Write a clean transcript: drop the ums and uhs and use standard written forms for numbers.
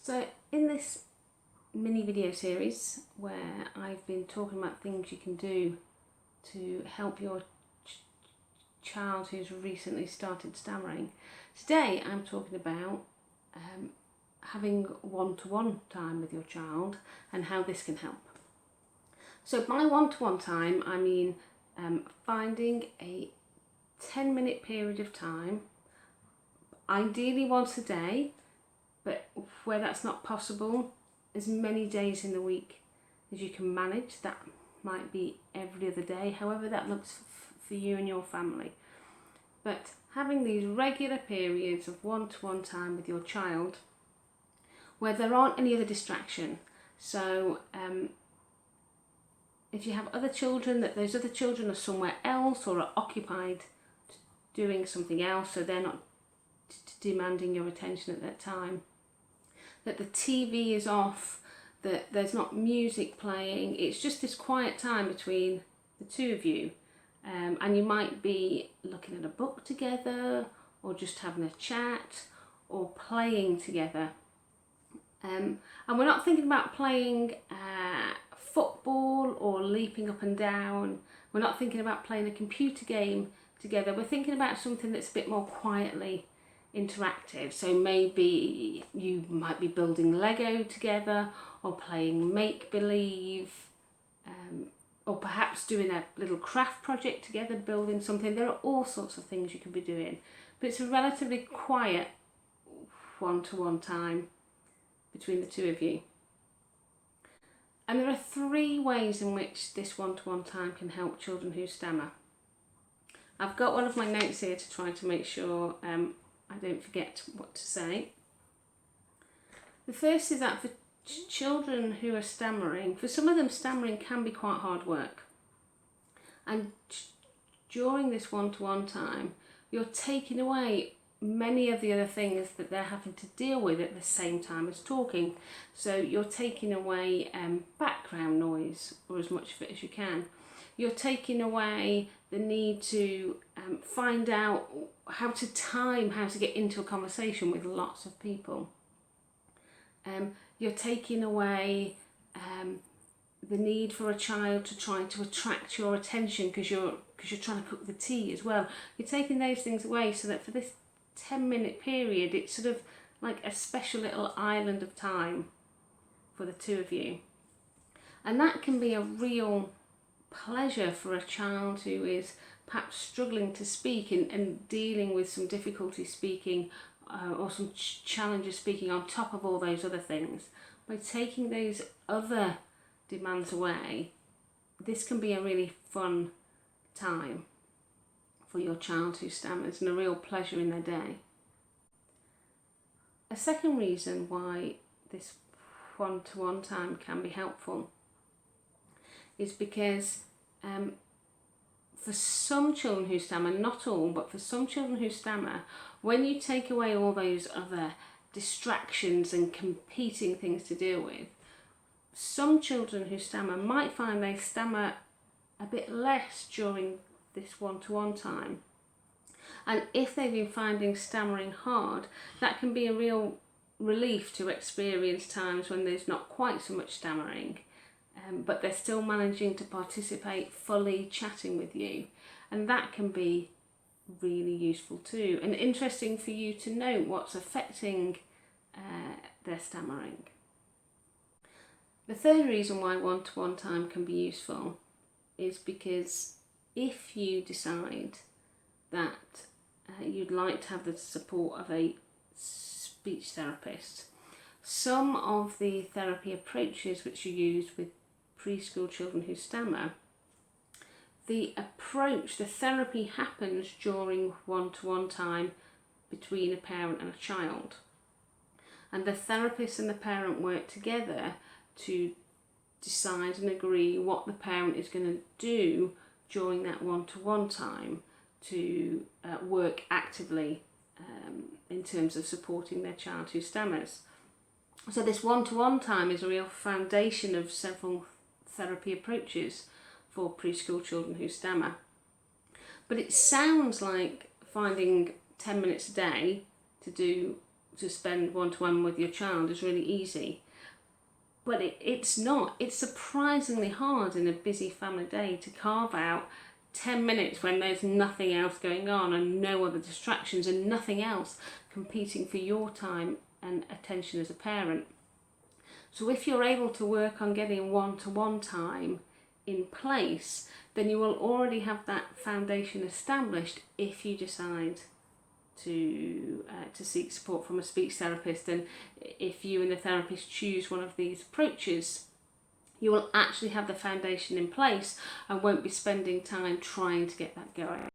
So in this mini video series where I've been talking about things you can do to help your child who's recently started stammering, today I'm talking about having one-to-one time with your child and how this can help. So by one-to-one time I mean finding a 10-minute period of time, ideally once a day, but where that's not possible, as many days in the week as you can manage. That might be every other day, however that looks for you and your family. But having these regular periods of one-to-one time with your child where there aren't any other distraction. So if you have other children, that those other children are somewhere else or are occupied doing something else, so they're not demanding your attention at that time. That the TV is off, that there's not music playing, it's just this quiet time between the two of you. And you might be looking at a book together, or just having a chat, or playing together. And we're not thinking about playing football or leaping up and down. We're not thinking about playing a computer game together. We're thinking about something that's a bit more quietly interactive. So maybe you might be building Lego together, or playing make-believe, or perhaps doing a little craft project together, building something. There are all sorts of things you can be doing, but it's a relatively quiet one-to-one time between the two of you. And there are 3 ways in which this one-to-one time can help children who stammer. I've got one of my notes here to try to make sure I don't forget what to say. The first is that for children who are stammering, for some of them stammering can be quite hard work. And during this one-to-one time, you're taking away many of the other things that they're having to deal with at the same time as talking. So you're taking away background noise, or as much of it as you can. You're taking away the need to find out how to get into a conversation with lots of people. You're taking away the need for a child to try to attract your attention because you're trying to cook the tea as well. You're taking those things away so that for this 10-minute period it's sort of like a special little island of time for the two of you. And that can be a real pleasure for a child who is perhaps struggling to speak and dealing with some difficulty speaking or some challenges speaking on top of all those other things. By taking those other demands away, this can be a really fun time for your child who stammers and a real pleasure in their day. A second reason why this one-to-one time can be helpful is because for some children who stammer, not all, but for some children who stammer, when you take away all those other distractions and competing things to deal with, some children who stammer might find they stammer a bit less during this one-to-one time. And if they've been finding stammering hard, that can be a real relief to experience times when there's not quite so much stammering, but they're still managing to participate fully, chatting with you. And that can be really useful too, and interesting for you to know what's affecting their stammering. The third reason why one-to-one time can be useful is because if you decide that you'd like to have the support of a speech therapist, some of the therapy approaches which you use with preschool children who stammer, the therapy happens during one-to-one time between a parent and a child. And the therapist and the parent work together to decide and agree what the parent is going to do during that one-to-one time to work actively in terms of supporting their child who stammers. So this one-to-one time is a real foundation of several therapy approaches for preschool children who stammer. But it sounds like finding 10 minutes a day to do to spend one-to-one with your child is really easy. But it's not. It's surprisingly hard in a busy family day to carve out 10 minutes when there's nothing else going on and no other distractions and nothing else competing for your time and attention as a parent. So if you're able to work on getting one-to-one time in place, then you will already have that foundation established if you decide to seek support from a speech therapist. And if you and the therapist choose one of these approaches, you will actually have the foundation in place and won't be spending time trying to get that going.